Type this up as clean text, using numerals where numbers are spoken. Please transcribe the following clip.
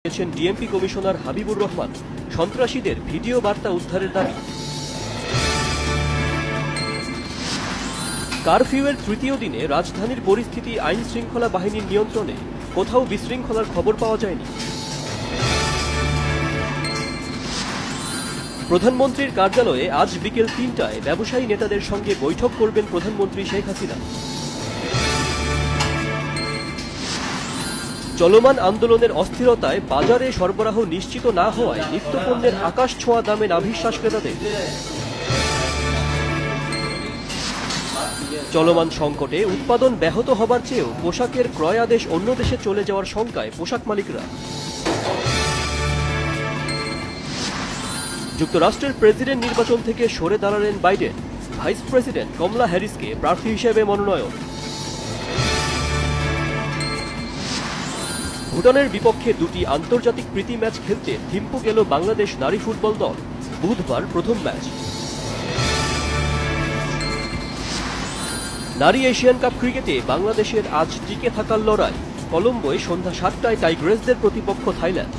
দিয়েছেন DMP commissioner Habibur Rahman. সন্ত্রাসীদের video বার্তা উদ্ধারের দাবি। কারফিউয়ের তৃতীয় দিনে রাজধানীর পরিস্থিতি আইন শৃঙ্খলা বাহিনীর নিয়ন্ত্রণে, কোথাও বিশৃঙ্খলার খবর পাওয়া যায়নি। প্রধানমন্ত্রীর কার্যালয়ে আজ বিকেল ৩টায় ব্যবসায়ী নেতাদের সঙ্গে বৈঠক করবেন প্রধানমন্ত্রী শেখ হাসিনা। চলমান আন্দোলনের অস্থিরতায় বাজারে সরবরাহ নিশ্চিত না হওয়ায় নিত্যপণ্যের আকাশ ছোঁয়া দামে নাভিশ্বাস ক্রেতাদের। চলমান সংকটে উৎপাদন ব্যাহত হবার চেয়েও পোশাকের ক্রয় আদেশ অন্য দেশে চলে যাওয়ার শঙ্কায় পোশাক মালিকরা। যুক্তরাষ্ট্রের প্রেসিডেন্ট নির্বাচন থেকে সরে দাঁড়ালেন বাইডেন। ভাইস প্রেসিডেন্ট কমলা হ্যারিসকে প্রার্থী হিসেবে মনোনয়ন। ভুটানের বিপক্ষে দুটি আন্তর্জাতিক প্রীতি ম্যাচ খেলতে থিম্পু গেল বাংলাদেশ নারী ফুটবল দল। বুধবার প্রথম ম্যাচ। নারী এশিয়ান কাপ ক্রিকেটে বাংলাদেশের আজ টিকে থাকার লড়াই। কলম্বোয় সন্ধ্যা ৭টায় টাইগ্রেসদের প্রতিপক্ষ থাইল্যান্ড।